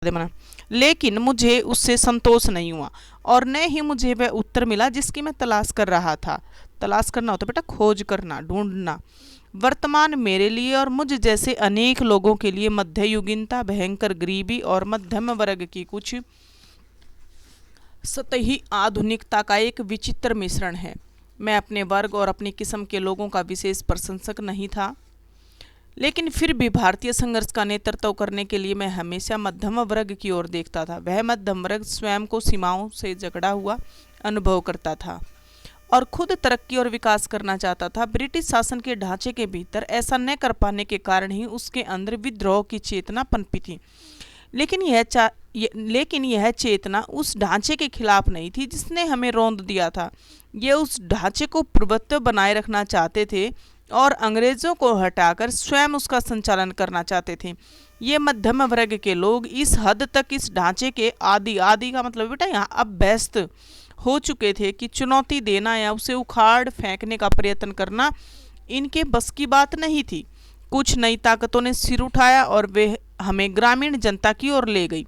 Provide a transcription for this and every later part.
देना। लेकिन मुझे उससे संतोष नहीं हुआ और न ही मुझे वह उत्तर मिला जिसकी मैं तलाश कर रहा था। तलाश करना होता बेटा खोज करना, ढूंढना। वर्तमान मेरे लिए और मुझ जैसे अनेक लोगों के लिए मध्ययुगीनता, भयंकर गरीबी और मध्यम वर्ग की कुछ सतही आधुनिकता का एक विचित्र मिश्रण है। मैं अपने वर्ग और अपनी किस्म के लोगों का विशेष प्रशंसक नहीं था, लेकिन फिर भी भारतीय संघर्ष का नेतृत्व करने के लिए मैं हमेशा मध्यम वर्ग की ओर देखता था। वह मध्यम वर्ग स्वयं को सीमाओं से जकड़ा हुआ अनुभव करता था और खुद तरक्की और विकास करना चाहता था। ब्रिटिश शासन के ढांचे के भीतर ऐसा न कर पाने के कारण ही उसके अंदर विद्रोह की चेतना पनपी थी। लेकिन यह चेतना उस ढांचे के खिलाफ नहीं थी जिसने हमें रौंद दिया था। ये उस ढांचे को प्रभुत्व बनाए रखना चाहते थे और अंग्रेजों को हटाकर स्वयं उसका संचालन करना चाहते थे। ये मध्यम वर्ग के लोग इस हद तक इस ढांचे के आदि का मतलब बेटा यहाँ अब व्यस्त हो चुके थे कि चुनौती देना या उसे उखाड़ फेंकने का प्रयत्न करना इनके बस की बात नहीं थी। कुछ नई ताकतों ने सिर उठाया और वे हमें ग्रामीण जनता की ओर ले गई।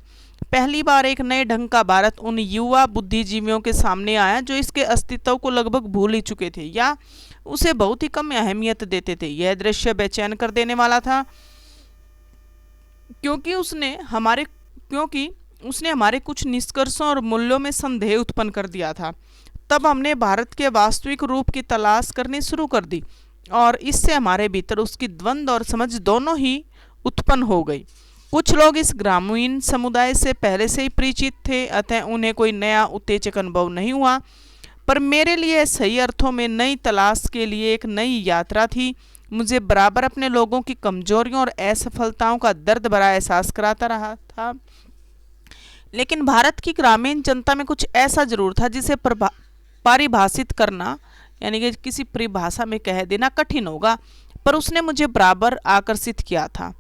पहली बार एक नए ढंग का भारत उन युवा बुद्धिजीवियों के सामने आया जो इसके अस्तित्व को लगभग भूल ही चुके थे या उसे बहुत ही कम अहमियत देते थे। यह दृश्य बेचैन कर देने वाला था क्योंकि उसने हमारे कुछ निष्कर्षों और मूल्यों में संदेह उत्पन्न कर दिया था। तब हमने भारत के वास्तविक रूप की तलाश करनी शुरू कर दी और इससे हमारे भीतर उसकी द्वंद्व और समझ दोनों ही उत्पन्न हो गई। कुछ लोग इस ग्रामीण समुदाय से पहले से ही परिचित थे, अतः उन्हें कोई नया उत्तेजक अनुभव नहीं हुआ, पर मेरे लिए सही अर्थों में नई तलाश के लिए एक नई यात्रा थी। मुझे बराबर अपने लोगों की कमजोरियों और असफलताओं का दर्द भरा एहसास कराता रहा था, लेकिन भारत की ग्रामीण जनता में कुछ ऐसा जरूर था जिसे परिभाषित करना यानी कि किसी परिभाषा में कह देना कठिन होगा, पर उसने मुझे बराबर आकर्षित किया था।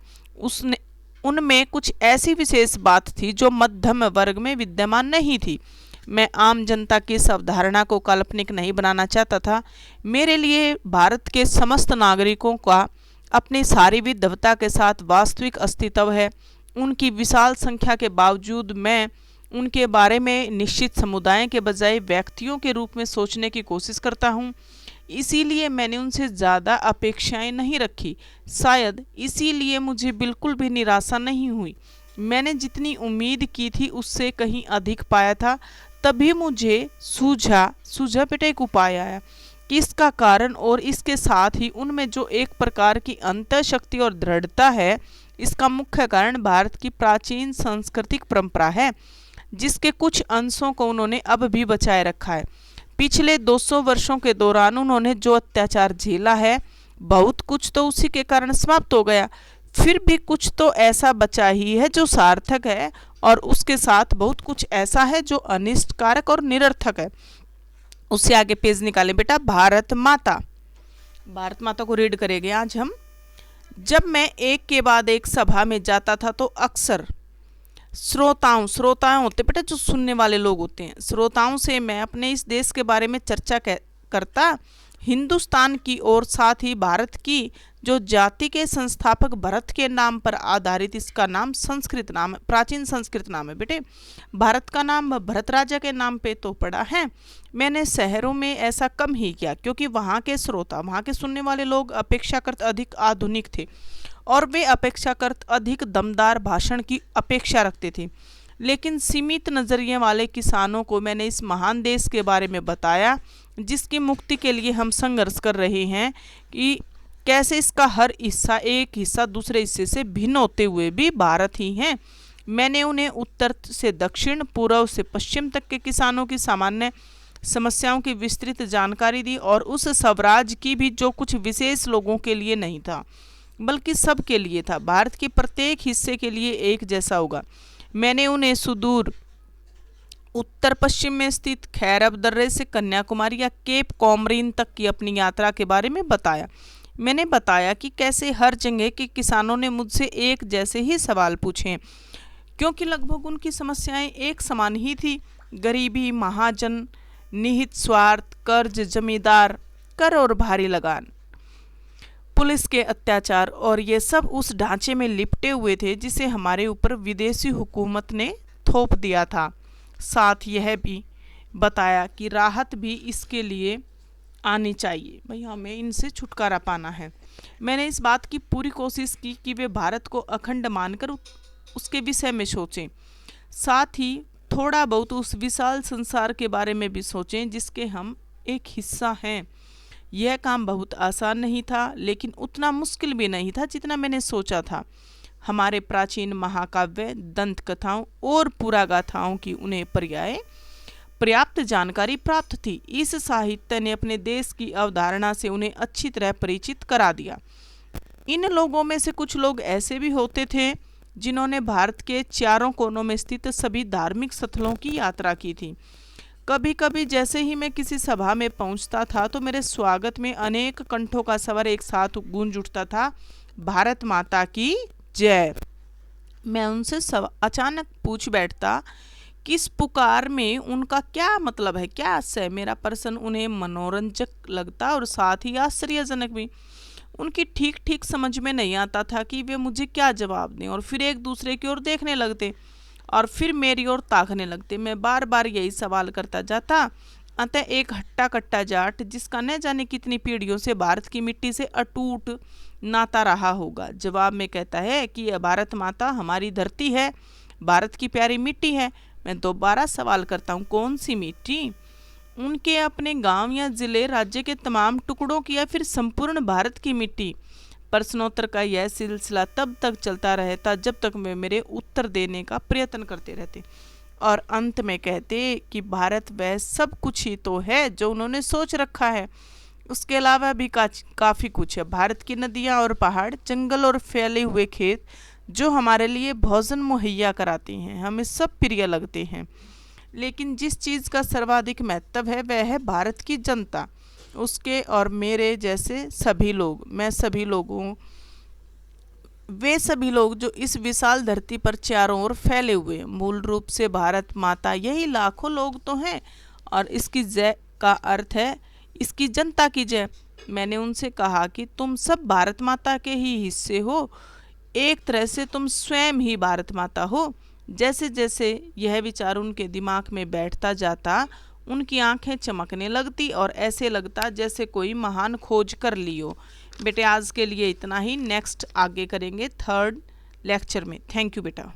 उनमें कुछ ऐसी विशेष बात थी जो मध्यम वर्ग में विद्यमान नहीं थी। मैं आम जनता की इस अवधारणा को काल्पनिक नहीं बनाना चाहता था। मेरे लिए भारत के समस्त नागरिकों का अपनी सारी विविधता के साथ वास्तविक अस्तित्व है। उनकी विशाल संख्या के बावजूद मैं उनके बारे में निश्चित समुदाय के बजाय व्यक्तियों के रूप में सोचने की कोशिश करता हूँ। इसीलिए मैंने उनसे ज़्यादा अपेक्षाएं नहीं रखी। शायद इसीलिए मुझे बिल्कुल भी निराशा नहीं हुई। मैंने जितनी उम्मीद की थी उससे कहीं अधिक पाया था। तभी मुझे सूझा बेटा एक उपाय आया कि इसका कारण और इसके साथ ही उनमें जो एक प्रकार की अंतःशक्ति और दृढ़ता है, इसका मुख्य कारण भारत की प्राचीन सांस्कृतिक परंपरा है जिसके कुछ अंशों को उन्होंने अब भी बचाए रखा है। पिछले 200 वर्षों के दौरान उन्होंने जो अत्याचार झेला है, बहुत कुछ तो उसी के कारण समाप्त हो गया, फिर भी कुछ तो ऐसा बचा ही है जो सार्थक है और उसके साथ बहुत कुछ ऐसा है जो अनिष्टकारक और निरर्थक है। उससे आगे पेज निकाले बेटा। भारत माता को रीड करेंगे आज हम। जब मैं एक के बाद एक सभा में जाता था तो अक्सर श्रोताओं होते बेटा जो सुनने वाले लोग होते हैं, श्रोताओं से मैं अपने इस देश के बारे में चर्चा करता, हिंदुस्तान की और साथ ही भारत की जो जाति के संस्थापक भरत के नाम पर आधारित, इसका नाम संस्कृत नाम है, प्राचीन संस्कृत नाम है बेटे। भारत का नाम भरत राजा के नाम पे तो पड़ा है। मैंने शहरों में ऐसा कम ही किया क्योंकि वहाँ के श्रोता, वहाँ के सुनने वाले लोग अपेक्षाकृत अधिक आधुनिक थे और वे अपेक्षाकृत अधिक दमदार भाषण की अपेक्षा रखते थे। लेकिन सीमित नज़रिए वाले किसानों को मैंने इस महान देश के बारे में बताया जिसकी मुक्ति के लिए हम संघर्ष कर रहे हैं कि कैसे इसका हर हिस्सा एक हिस्सा दूसरे हिस्से से भिन्न होते हुए भी भारत ही है। मैंने उन्हें उत्तर से दक्षिण, पूर्व से पश्चिम तक के किसानों की सामान्य समस्याओं की विस्तृत जानकारी दी और उस स्वराज की भी जो कुछ विशेष लोगों के लिए नहीं था बल्कि सब के लिए था, भारत के प्रत्येक हिस्से के लिए एक जैसा होगा। मैंने उन्हें सुदूर उत्तर पश्चिम में स्थित खैरब दर्रे से कन्याकुमारी या केप कॉमरीन तक की अपनी यात्रा के बारे में बताया। मैंने बताया कि कैसे हर जगह के किसानों ने मुझसे एक जैसे ही सवाल पूछे क्योंकि लगभग उनकी समस्याएं एक समान ही थी। गरीबी, महाजन, निहित स्वार्थ, कर्ज, जमींदार, कर और भारी लगान। पुलिस के अत्याचार और ये सब उस ढांचे में लिपटे हुए थे जिसे हमारे ऊपर विदेशी हुकूमत ने थोप दिया था। साथ यह भी बताया कि राहत भी इसके लिए आनी चाहिए, भाई हमें इनसे छुटकारा पाना है। मैंने इस बात की पूरी कोशिश की कि वे भारत को अखंड मानकर उसके विषय में सोचें, साथ ही थोड़ा बहुत उस विशाल संसार के बारे में भी सोचें जिसके हम एक हिस्सा हैं। यह काम बहुत आसान नहीं था, लेकिन उतना मुश्किल भी नहीं था जितना मैंने सोचा था। हमारे प्राचीन महाकाव्य, दंत कथाओं और पुरागाथाओं की उन्हें पर्याप्त जानकारी प्राप्त थी। इस साहित्य ने अपने देश की अवधारणा से उन्हें अच्छी तरह परिचित करा दिया। इन लोगों में से कुछ लोग ऐसे भी होते थे जिन्होंने भारत के चारों कोनों में स्थित सभी धार्मिक स्थलों की यात्रा की थी। कभी कभी जैसे ही मैं किसी सभा में पहुंचता था तो मेरे स्वागत में अनेक कंठों का स्वर एक साथ गूंज उठता था, भारत माता की जय। मैं उनसे अचानक पूछ बैठता कि इस पुकार में उनका क्या मतलब है, क्या आशय। मेरा प्रश्न उन्हें मनोरंजक लगता और साथ ही आश्चर्यजनक भी। उनकी ठीक ठीक समझ में नहीं आता था कि वे मुझे क्या जवाब दें, और फिर एक दूसरे की ओर देखने लगते और फिर मेरी ओर ताकने लगते। मैं बार बार यही सवाल करता जाता। अतः एक हट्टा कट्टा जाट जिसका न जाने कितनी पीढ़ियों से भारत की मिट्टी से अटूट नाता रहा होगा, जवाब में कहता है कि यह भारत माता हमारी धरती है, भारत की प्यारी मिट्टी है। मैं दोबारा सवाल करता हूँ, कौन सी मिट्टी? उनके अपने गांव या जिले, राज्य के तमाम टुकड़ों की, या फिर संपूर्ण भारत की मिट्टी? प्रश्नोत्तर का यह सिलसिला तब तक चलता रहता जब तक वे मेरे उत्तर देने का प्रयत्न करते रहते और अंत में कहते कि भारत वह सब कुछ ही तो है जो उन्होंने सोच रखा है, उसके अलावा भी काफ़ी कुछ है। भारत की नदियाँ और पहाड़, जंगल और फैले हुए खेत जो हमारे लिए भोजन मुहैया कराते हैं, हमें सब प्रिय लगते हैं। लेकिन जिस चीज़ का सर्वाधिक महत्व है वह है भारत की जनता, उसके और मेरे जैसे सभी लोग। मैं सभी लोगों, वे सभी लोग जो इस विशाल धरती पर चारों ओर फैले हुए, मूल रूप से भारत माता यही लाखों लोग तो हैं। और इसकी जय का अर्थ है इसकी जनता की जय। मैंने उनसे कहा कि तुम सब भारत माता के ही हिस्से हो, एक तरह से तुम स्वयं ही भारत माता हो। जैसे जैसे यह विचार उनके दिमाग में बैठता जाता उनकी आंखें चमकने लगती और ऐसे लगता जैसे कोई महान खोज कर ली हो। बेटे आज के लिए इतना ही, नेक्स्ट आगे करेंगे 3rd लेक्चर में। थैंक यू बेटा।